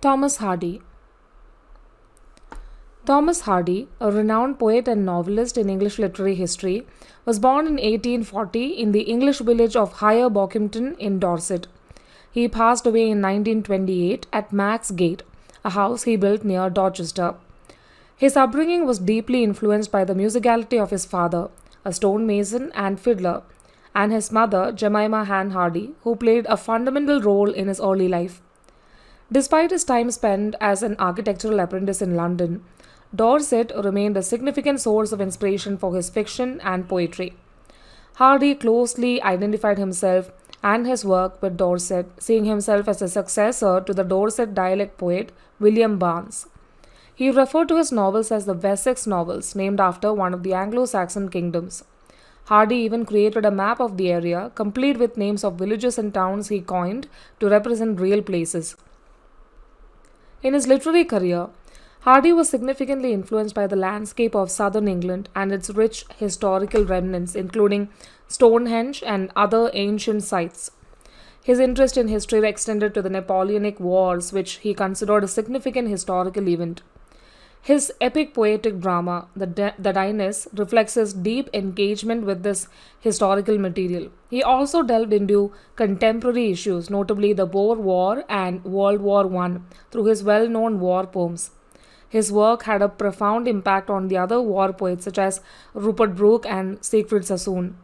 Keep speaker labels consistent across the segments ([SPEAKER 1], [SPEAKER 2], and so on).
[SPEAKER 1] Thomas Hardy. Thomas Hardy, a renowned poet and novelist in English literary history, was born in 1840 in the English village of Higher Bockington in Dorset. He passed away in 1928 at Max Gate, a house he built near Dorchester. His upbringing was deeply influenced by the musicality of his father, a stonemason and fiddler, and his mother, Jemima Ann Hardy, who played a fundamental role in his early life. Despite his time spent as an architectural apprentice in London, Dorset remained a significant source of inspiration for his fiction and poetry. Hardy closely identified himself and his work with Dorset, seeing himself as a successor to the Dorset dialect poet William Barnes. He referred to his novels as the Wessex novels, named after one of the Anglo-Saxon kingdoms. Hardy even created a map of the area, complete with names of villages and towns he coined to represent real places. In his literary career, Hardy was significantly influenced by the landscape of southern England and its rich historical remnants, including Stonehenge and other ancient sites. His interest in history extended to the Napoleonic Wars, which he considered a significant historical event. His epic poetic drama, The Dynasts, reflects his deep engagement with this historical material. He also delved into contemporary issues, notably the Boer War and World War I, through his well known war poems. His work had a profound impact on the other war poets such as Rupert Brooke and Siegfried Sassoon.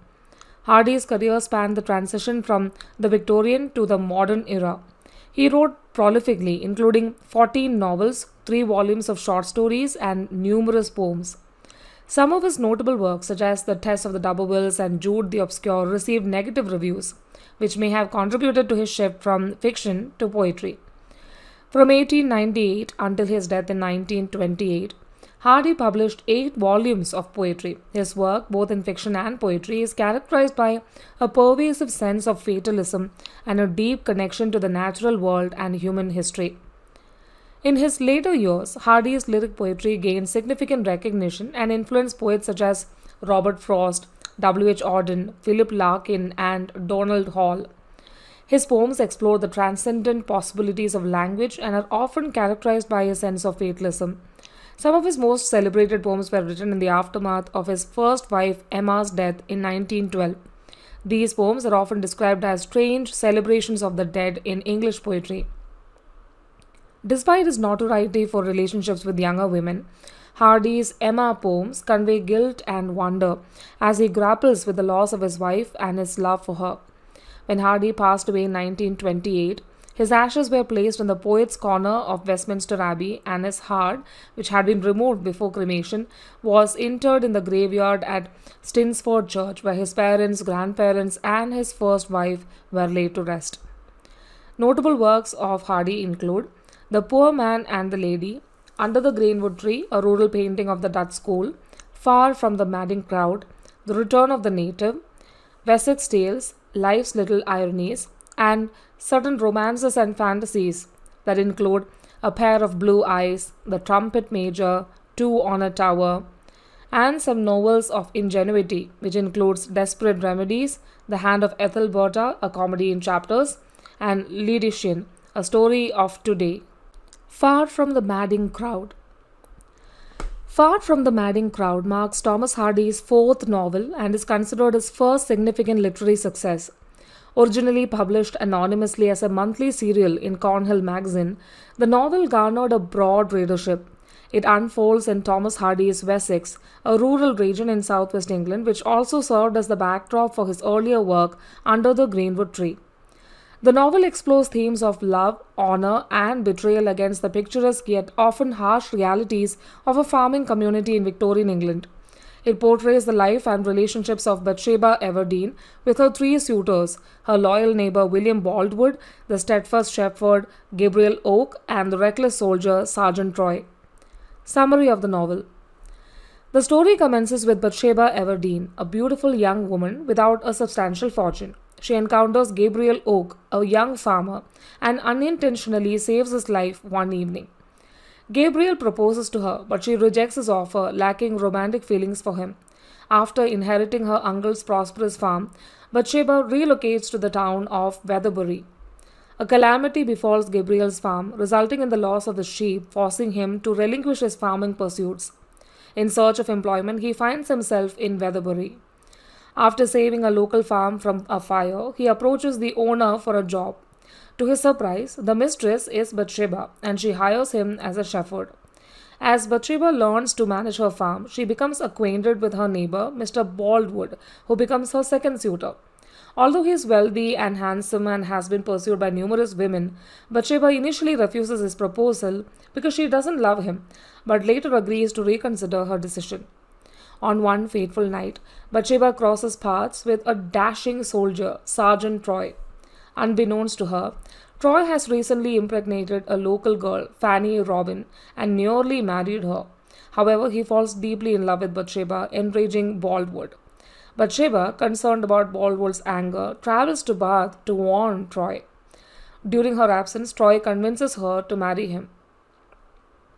[SPEAKER 1] Hardy's career spanned the transition from the Victorian to the modern era. He wrote prolifically, including 14 novels, 3 volumes of short stories, and numerous poems. Some of his notable works, such as the Tess of the Double and Jude the Obscure, received negative reviews, which may have contributed to his shift from fiction to poetry. From 1898 until his death in 1928, Hardy published 8 volumes of poetry. His work, both in fiction and poetry, is characterized by a pervasive sense of fatalism and a deep connection to the natural world and human history. In his later years, Hardy's lyric poetry gained significant recognition and influenced poets such as Robert Frost, W. H. Auden, Philip Larkin, and Donald Hall. His poems explore the transcendent possibilities of language and are often characterized by a sense of fatalism. Some of his most celebrated poems were written in the aftermath of his first wife Emma's death in 1912. These poems are often described as strange celebrations of the dead in English poetry. Despite his notoriety for relationships with younger women, Hardy's Emma poems convey guilt and wonder as he grapples with the loss of his wife and his love for her. When Hardy passed away in 1928, his ashes were placed in the Poets' Corner of Westminster Abbey, and his heart, which had been removed before cremation, was interred in the graveyard at Stinsford Church, where his parents, grandparents, and his first wife were laid to rest. Notable works of Hardy include The Poor Man and the Lady, Under the Greenwood Tree, a rural painting of the Dutch school, Far from the Madding Crowd, The Return of the Native, Wessex Tales, Life's Little Ironies, and certain romances and fantasies that include A Pair of Blue Eyes, The Trumpet Major, Two on a Tower, and some novels of ingenuity, which includes Desperate Remedies, The Hand of Ethelberta, a comedy in chapters, and Lidician, a story of today. Far from the Madding Crowd. Far from the Madding Crowd marks Thomas Hardy's 4th novel and is considered his first significant literary success. Originally published anonymously as a monthly serial in Cornhill magazine, the novel garnered a broad readership. It unfolds in Thomas Hardy's Wessex, a rural region in southwest England, which also served as the backdrop for his earlier work Under the Greenwood Tree. The novel explores themes of love, honor, and betrayal against the picturesque yet often harsh realities of a farming community in Victorian England. It portrays the life and relationships of Bathsheba Everdeen with her 3 suitors, her loyal neighbor William Baldwood, the steadfast shepherd Gabriel Oak, and the reckless soldier Sergeant Troy. Summary of the novel. The story commences with Bathsheba Everdeen, a beautiful young woman without a substantial fortune. She encounters Gabriel Oak, a young farmer, and unintentionally saves his life one evening. Gabriel proposes to her, but she rejects his offer, lacking romantic feelings for him. After inheriting her uncle's prosperous farm, Bathsheba relocates to the town of Weatherbury. A calamity befalls Gabriel's farm, resulting in the loss of the sheep, forcing him to relinquish his farming pursuits. In search of employment, he finds himself in Weatherbury. After saving a local farm from a fire, he approaches the owner for a job. To his surprise, the mistress is Bathsheba and she hires him as a shepherd. As Bathsheba learns to manage her farm, she becomes acquainted with her neighbor, Mr. Baldwood, who becomes her second suitor. Although he is wealthy and handsome and has been pursued by numerous women, Bathsheba initially refuses his proposal because she doesn't love him, but later agrees to reconsider her decision. On one fateful night, Bathsheba crosses paths with a dashing soldier, Sergeant Troy. Unbeknownst to her, Troy has recently impregnated a local girl, Fanny Robin, and nearly married her. However, he falls deeply in love with Bathsheba, enraging Baldwood. Bathsheba, concerned about Baldwood's anger, travels to Bath to warn Troy. During her absence, Troy convinces her to marry him.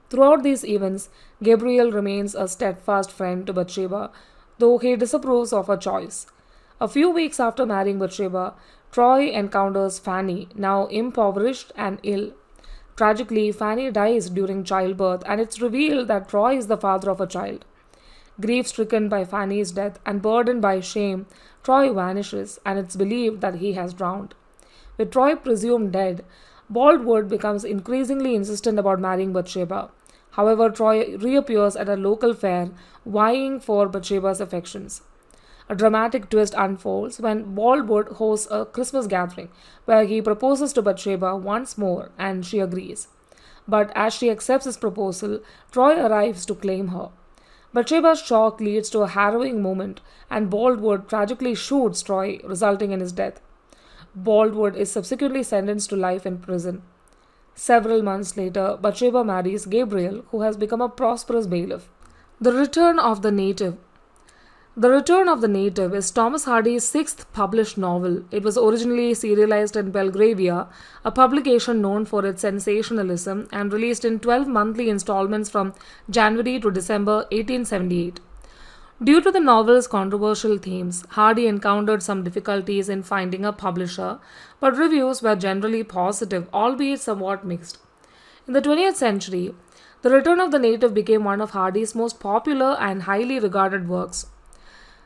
[SPEAKER 1] Throughout these events, Gabriel remains a steadfast friend to Bathsheba, though he disapproves of her choice. A few weeks after marrying Bathsheba, Troy encounters Fanny, now impoverished and ill. Tragically, Fanny dies during childbirth, and it's revealed that Troy is the father of a child. Grief stricken by Fanny's death and burdened by shame, Troy vanishes, and it's believed that he has drowned. With Troy presumed dead, Baldwood becomes increasingly insistent about marrying Bathsheba. However, Troy reappears at a local fair, vying for Bathsheba's affections. A dramatic twist unfolds when Baldwood hosts a Christmas gathering where he proposes to Bathsheba once more and she agrees. But as she accepts his proposal, Troy arrives to claim her. Bathsheba's shock leads to a harrowing moment, and Baldwood tragically shoots Troy, resulting in his death. Baldwood is subsequently sentenced to life in prison. Several months later, Bathsheba marries Gabriel, who has become a prosperous bailiff. The Return of the Native. The Return of the Native is Thomas Hardy's sixth published novel. It was originally serialized in Belgravia, a publication known for its sensationalism, and released in 12 monthly installments from January to December 1878. Due to the novel's controversial themes, Hardy encountered some difficulties in finding a publisher, but reviews were generally positive, albeit somewhat mixed. In the 20th century, The Return of the Native became one of Hardy's most popular and highly regarded works.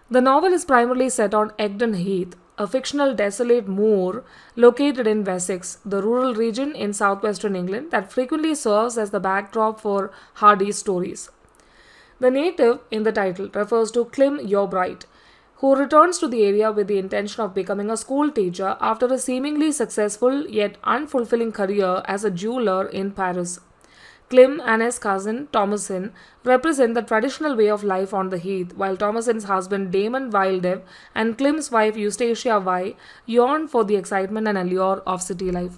[SPEAKER 1] The novel is primarily set on Egdon Heath, a fictional desolate moor located in Wessex, the rural region in southwestern England that frequently serves as the backdrop for Hardy's stories. The native in the title refers to Clym Yobright, who returns to the area with the intention of becoming a school teacher after a seemingly successful yet unfulfilling career as a jeweler in Paris. Clym and his cousin Thomasin represent the traditional way of life on the heath, while Thomasin's husband Damon Wildev and Clym's wife Eustacia Vi yearn for the excitement and allure of city life.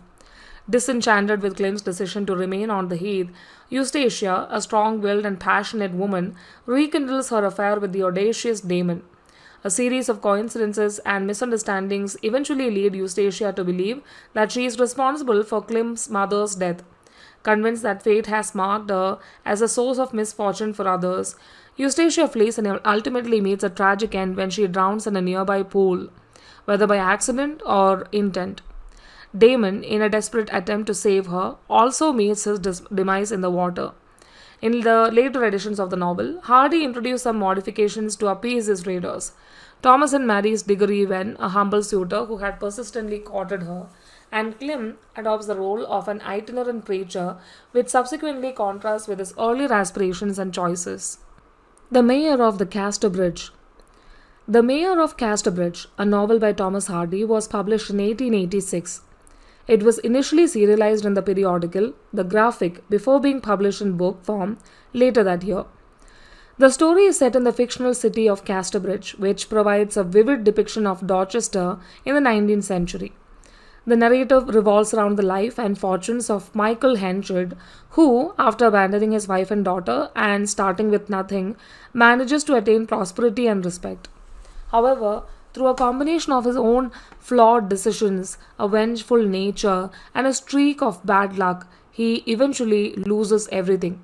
[SPEAKER 1] Disenchanted with Clym's decision to remain on the heath, Eustacia, a strong-willed and passionate woman, rekindles her affair with the audacious Damon. A series of coincidences and misunderstandings eventually lead Eustacia to believe that she is responsible for Clym's mother's death. Convinced that fate has marked her as a source of misfortune for others, Eustacia flees and ultimately meets a tragic end when she drowns in a nearby pool, whether by accident or intent. Damon, in a desperate attempt to save her, also meets his demise in the water. In the later editions of the novel, Hardy introduced some modifications to appease his readers. Thomasin marries Diggory Wen, a humble suitor who had persistently courted her, and Clym adopts the role of an itinerant preacher, which subsequently contrasts with his earlier aspirations and choices. The Mayor of the Casterbridge. The Mayor of Casterbridge, a novel by Thomas Hardy, was published in 1886. It was initially serialized in the periodical The Graphic before being published in book form later that year. The story is set in the fictional city of Casterbridge, which provides a vivid depiction of Dorchester in the 19th century. The narrative revolves around the life and fortunes of Michael Henchard, who, after abandoning his wife and daughter and starting with nothing, manages to attain prosperity and respect. However, through a combination of his own flawed decisions, a vengeful nature, and a streak of bad luck, he eventually loses everything.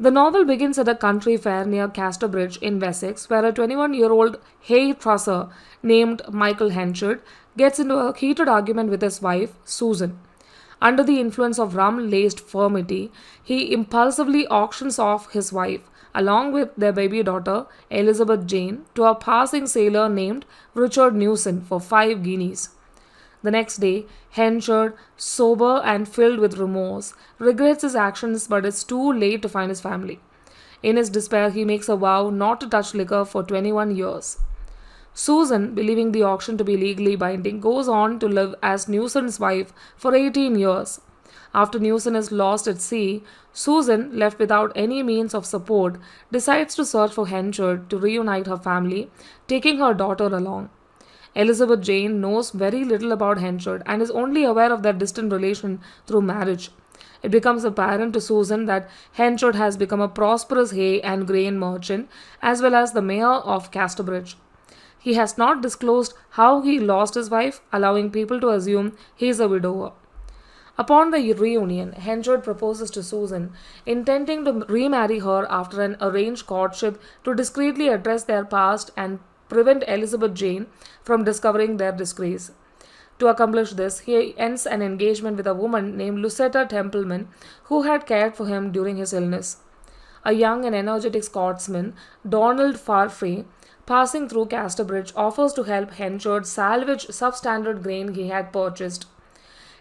[SPEAKER 1] The novel begins at a country fair near Casterbridge in Wessex, where a 21-year-old hairdresser named Michael Henchard gets into a heated argument with his wife, Susan. Under the influence of rum laced firmity, he impulsively auctions off his wife, along with their baby daughter, Elizabeth Jane, to a passing sailor named Richard Newson for 5 guineas. The next day, Henchard, sober and filled with remorse, regrets his actions but is too late to find his family. In his despair, he makes a vow not to touch liquor for 21 years. Susan, believing the auction to be legally binding, goes on to live as Newson's wife for 18 years. After Newson is lost at sea, Susan, left without any means of support, decides to search for Henchard to reunite her family, taking her daughter along. Elizabeth Jane knows very little about Henchard and is only aware of their distant relation through marriage. It becomes apparent to Susan that Henchard has become a prosperous hay and grain merchant as well as the mayor of Casterbridge. He has not disclosed how he lost his wife, allowing people to assume he is a widower. Upon the reunion, Henchard proposes to Susan, intending to remarry her after an arranged courtship to discreetly address their past and prevent Elizabeth Jane from discovering their disgrace. To accomplish this, he ends an engagement with a woman named Lucetta Templeman, who had cared for him during his illness. A young and energetic Scotsman, Donald Farfrae, passing through Casterbridge, offers to help Henchard salvage substandard grain he had purchased.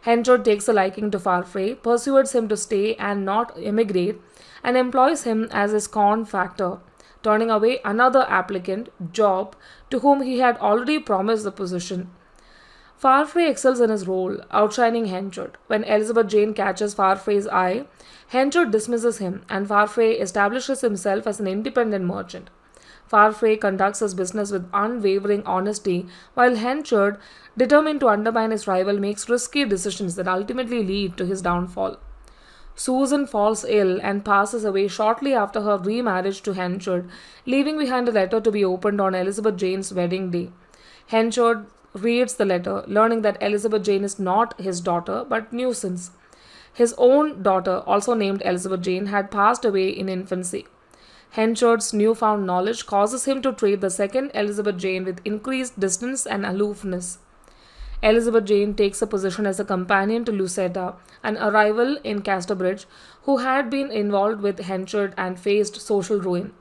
[SPEAKER 1] Henchard takes a liking to Farfrae, persuades him to stay and not emigrate, and employs him as his corn factor, turning away another applicant, Job, to whom he had already promised the position. Farfrae excels in his role, outshining Henchard. When Elizabeth Jane catches Farfrae's eye, Henchard dismisses him, and Farfrae establishes himself as an independent merchant. Farfrae conducts his business with unwavering honesty, while Henchard, determined to undermine his rival, makes risky decisions that ultimately lead to his downfall. Susan falls ill and passes away shortly after her remarriage to Henchard, leaving behind a letter to be opened on Elizabeth Jane's wedding day. Henchard reads the letter, learning that Elizabeth Jane is not his daughter but Newson's. His own daughter, also named Elizabeth Jane, had passed away in infancy. Henchard's newfound knowledge causes him to treat the second Elizabeth Jane with increased distance and aloofness. Elizabeth Jane takes a position as a companion to Lucetta, an arrival in Casterbridge who had been involved with Henchard and faced social ruin.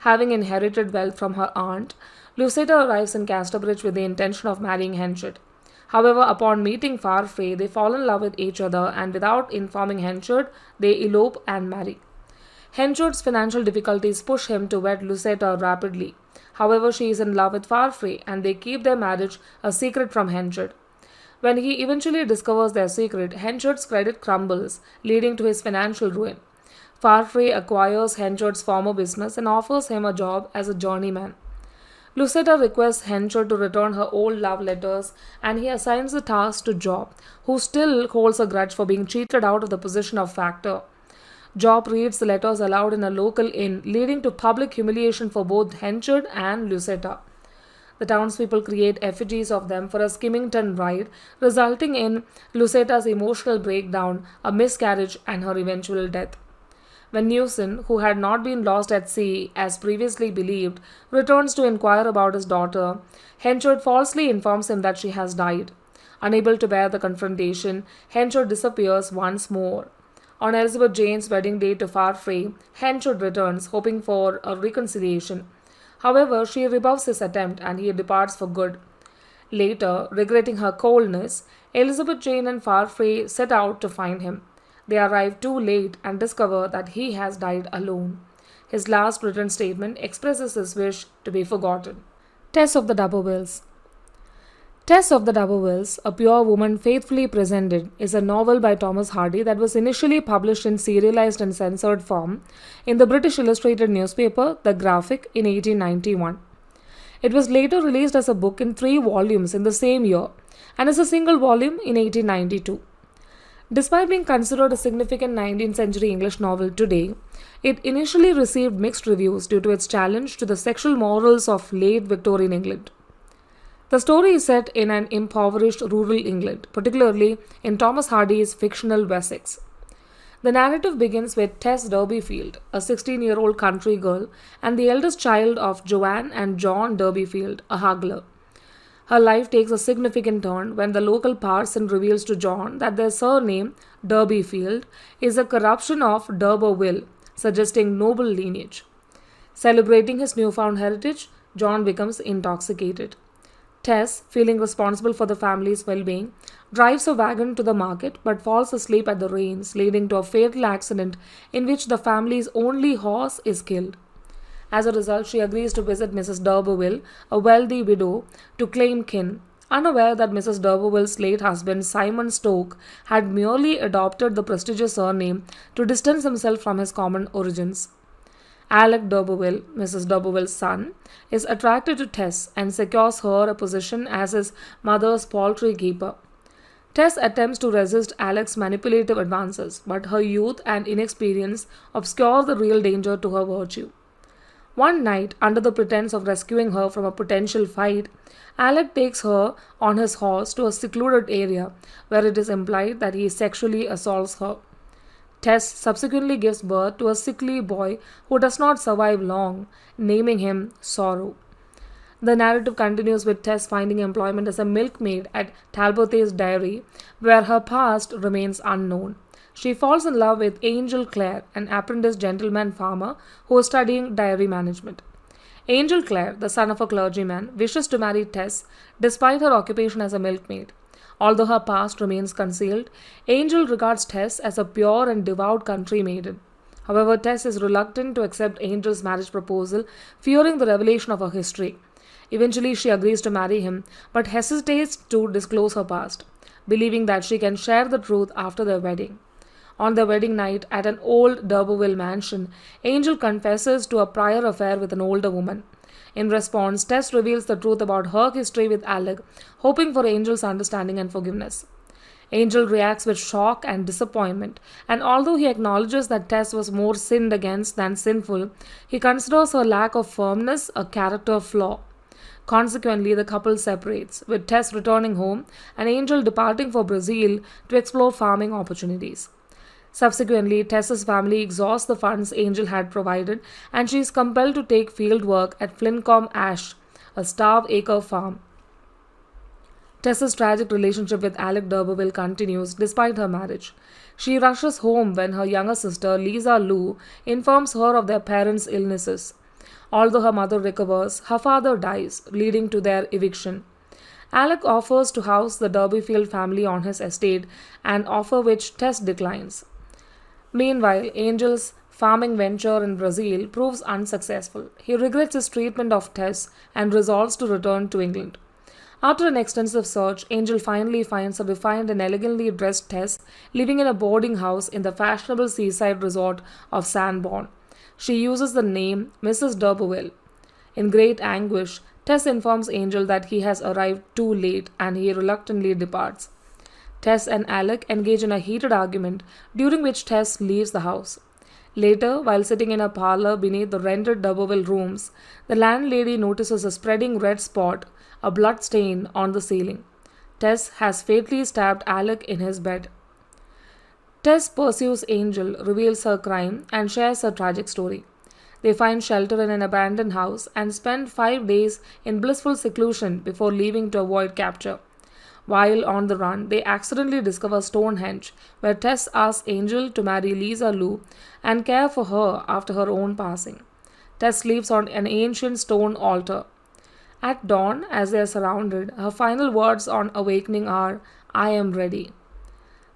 [SPEAKER 1] Having inherited wealth from her aunt, Lucetta arrives in Casterbridge with the intention of marrying Henchard. However, upon meeting Farfrae, they fall in love with each other and without informing Henchard, they elope and marry. Henchard's financial difficulties push him to wed Lucetta rapidly. However, she is in love with Farfrae and they keep their marriage a secret from Henchard. When he eventually discovers their secret, Henchard's credit crumbles, leading to his financial ruin. Farfrae acquires Henchard's former business and offers him a job as a journeyman. Lucetta requests Henchard to return her old love letters and he assigns the task to Job, who still holds a grudge for being cheated out of the position of factor. Job reads the letters aloud in a local inn, leading to public humiliation for both Henchard and Lucetta. The townspeople create effigies of them for a Skimmington ride, resulting in Lucetta's emotional breakdown, a miscarriage, and her eventual death. When Newson, who had not been lost at sea as previously believed, returns to inquire about his daughter, Henchard falsely informs him that she has died. Unable to bear the confrontation, Henchard disappears once more. On Elizabeth Jane's wedding day to Farfrae, Henchard returns, hoping for a reconciliation. However, she rebuffs his attempt and he departs for good. Later, regretting her coldness, Elizabeth Jane and Farfrae set out to find him. They arrive too late and discover that he has died alone. His last written statement expresses his wish to be forgotten. Tess of the D'Urbervilles. Tess of the D'Urbervilles, A Pure Woman Faithfully Presented, is a novel by Thomas Hardy that was initially published in serialized and censored form in the British illustrated newspaper The Graphic in 1891. It was later released as a book in 3 volumes in the same year and as a single volume in 1892. Despite being considered a significant 19th century English novel today, it initially received mixed reviews due to its challenge to the sexual morals of late Victorian England. The story is set in an impoverished rural England, particularly in Thomas Hardy's fictional Wessex. The narrative begins with Tess Derbyfield, a 16-year-old country girl and the eldest child of Joanne and John Derbyfield, a haggler. Her life takes a significant turn when the local parson reveals to John that their surname, Derbyfield, is a corruption of D'Urberville, suggesting noble lineage. Celebrating his newfound heritage, John becomes intoxicated. Tess, feeling responsible for the family's well being, drives a wagon to the market but falls asleep at the reins, leading to a fatal accident in which the family's only horse is killed. As a result, she agrees to visit Mrs. D'Urberville, a wealthy widow, to claim kin, unaware that Mrs. D'Urberville's late husband, Simon Stoke, had merely adopted the prestigious surname to distance himself from his common origins. Alec D'Urberville, Mrs. D'Urberville's son, is attracted to Tess and secures her a position as his mother's poultry keeper. Tess attempts to resist Alec's manipulative advances, but her youth and inexperience obscure the real danger to her virtue. One night, under the pretense of rescuing her from a potential fight, Alec takes her on his horse to a secluded area where it is implied that he sexually assaults her. Tess subsequently gives birth to a sickly boy who does not survive long, naming him Sorrow. The narrative continues with Tess finding employment as a milkmaid at Talbot's dairy, where her past remains unknown. She falls in love with Angel Clare, an apprentice gentleman farmer who is studying dairy management. Angel Clare, the son of a clergyman, wishes to marry Tess despite her occupation as a milkmaid. Although her past remains concealed, Angel regards Tess as a pure and devout country maiden. However, Tess is reluctant to accept Angel's marriage proposal, fearing the revelation of her history. Eventually, she agrees to marry him, but hesitates to disclose her past, believing that she can share the truth after their wedding. On their wedding night at an old D'Urberville mansion, Angel confesses to a prior affair with an older woman. In response, Tess reveals the truth about her history with Alec, hoping for Angel's understanding and forgiveness. Angel reacts with shock and disappointment, and although he acknowledges that Tess was more sinned against than sinful, he considers her lack of firmness a character flaw. Consequently, the couple separates, with Tess returning home and Angel departing for Brazil to explore farming opportunities. Subsequently, Tess's family exhausts the funds Angel had provided, and she is compelled to take field work at Flincombe Ash, a starve-acre farm. Tess's tragic relationship with Alec D'Urberville continues despite her marriage. She rushes home when her younger sister, Lisa Lou, informs her of their parents' illnesses. Although her mother recovers, her father dies, leading to their eviction. Alec offers to house the Derbyfield family on his estate, an offer which Tess declines. Meanwhile, Angel's farming venture in Brazil proves unsuccessful. He regrets his treatment of Tess and resolves to return to England. After an extensive search, Angel finally finds a refined and elegantly dressed Tess living in a boarding house in the fashionable seaside resort of Sanborn. She uses the name Mrs. D'Urberville. In great anguish, Tess informs Angel that he has arrived too late and he reluctantly departs. Tess and Alec engage in a heated argument, during which Tess leaves the house. Later, while sitting in a parlor beneath the rented D'Urberville rooms, the landlady notices a spreading red spot, a blood stain, on the ceiling. Tess has fatally stabbed Alec in his bed. Tess pursues Angel, reveals her crime, and shares her tragic story. They find shelter in an abandoned house and spend 5 days in blissful seclusion before leaving to avoid capture. While on the run, they accidentally discover Stonehenge, where Tess asks Angel to marry Lisa Lou and care for her after her own passing. Tess sleeps on an ancient stone altar. At dawn, as they are surrounded, her final words on awakening are, "I am ready."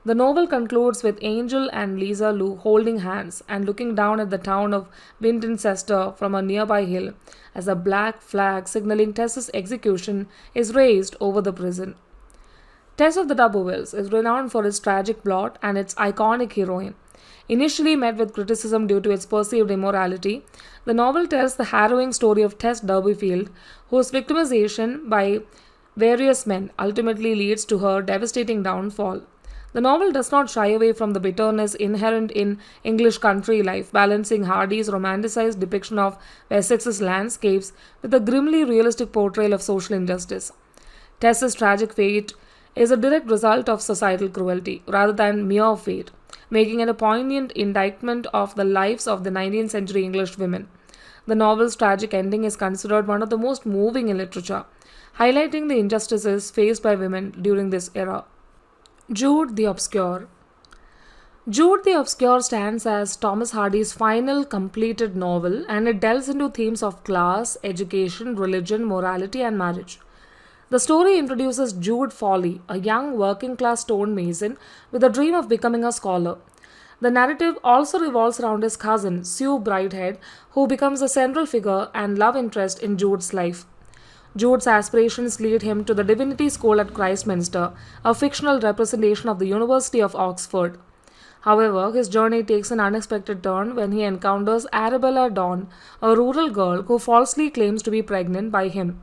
[SPEAKER 1] The novel concludes with Angel and Lisa Lou holding hands and looking down at the town of Wintoncester from a nearby hill as a black flag signaling Tess's execution is raised over the prison. Tess of the D'Urbervilles is renowned for its tragic plot and its iconic heroine. Initially met with criticism due to its perceived immorality, the novel tells the harrowing story of Tess Derbyfield, whose victimization by various men ultimately leads to her devastating downfall. The novel does not shy away from the bitterness inherent in English country life, balancing Hardy's romanticized depiction of Wessex's landscapes with a grimly realistic portrayal of social injustice. Tess's tragic fate is a direct result of societal cruelty, rather than mere fate. making it a poignant indictment of the lives of the 19th century English women. The novel's tragic ending is considered one of the most moving in literature, highlighting the injustices faced by women during this era. Jude the Obscure. Jude the Obscure stands as Thomas Hardy's final completed novel, and it delves into themes of class, education, religion, morality, and marriage. The story introduces Jude Foley, a young working class stonemason with a dream of becoming a scholar. The narrative also revolves around his cousin, Sue Brighthead, who becomes a central figure and love interest in Jude's life. Jude's aspirations lead him to the Divinity School at Christminster, a fictional representation of the University of Oxford. However, his journey takes an unexpected turn when he encounters Arabella Dawn, a rural girl who falsely claims to be pregnant by him.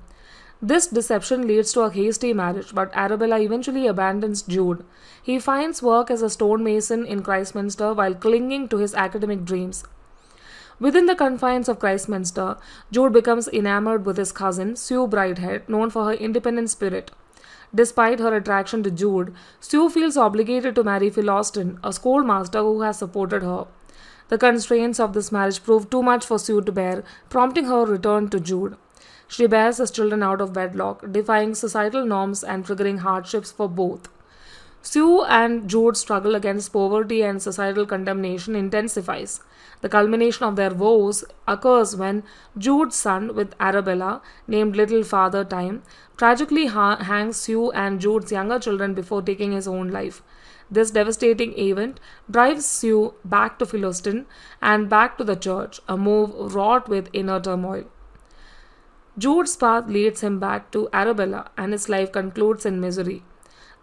[SPEAKER 1] This deception leads to a hasty marriage, but Arabella eventually abandons Jude. He finds work as a stonemason in Christminster while clinging to his academic dreams. Within the confines of Christminster, Jude becomes enamored with his cousin, Sue Brighthead, known for her independent spirit. Despite her attraction to Jude, Sue feels obligated to marry Phil Austin, a schoolmaster who has supported her. The constraints of this marriage prove too much for Sue to bear, prompting her return to Jude. She bears his children out of wedlock, defying societal norms and triggering hardships for both. Sue and Jude's struggle against poverty and societal condemnation intensifies. The culmination of their woes occurs when Jude's son, with Arabella, named Little Father Time, tragically hangs Sue and Jude's younger children before taking his own life. This devastating event drives Sue back to Philistine and back to the church, a move wrought with inner turmoil. Jude's path leads him back to Arabella, and his life concludes in misery.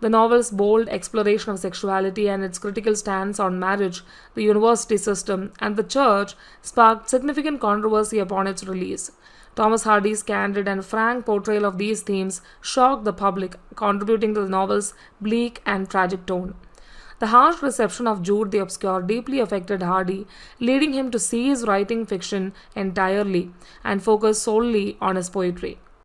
[SPEAKER 1] The novel's bold exploration of sexuality and its critical stance on marriage, the university system, and the church sparked significant controversy upon its release. Thomas Hardy's candid and frank portrayal of these themes shocked the public, contributing to the novel's bleak and tragic tone. The harsh reception of Jude the Obscure deeply affected Hardy, leading him to cease writing fiction entirely and focus solely on his poetry.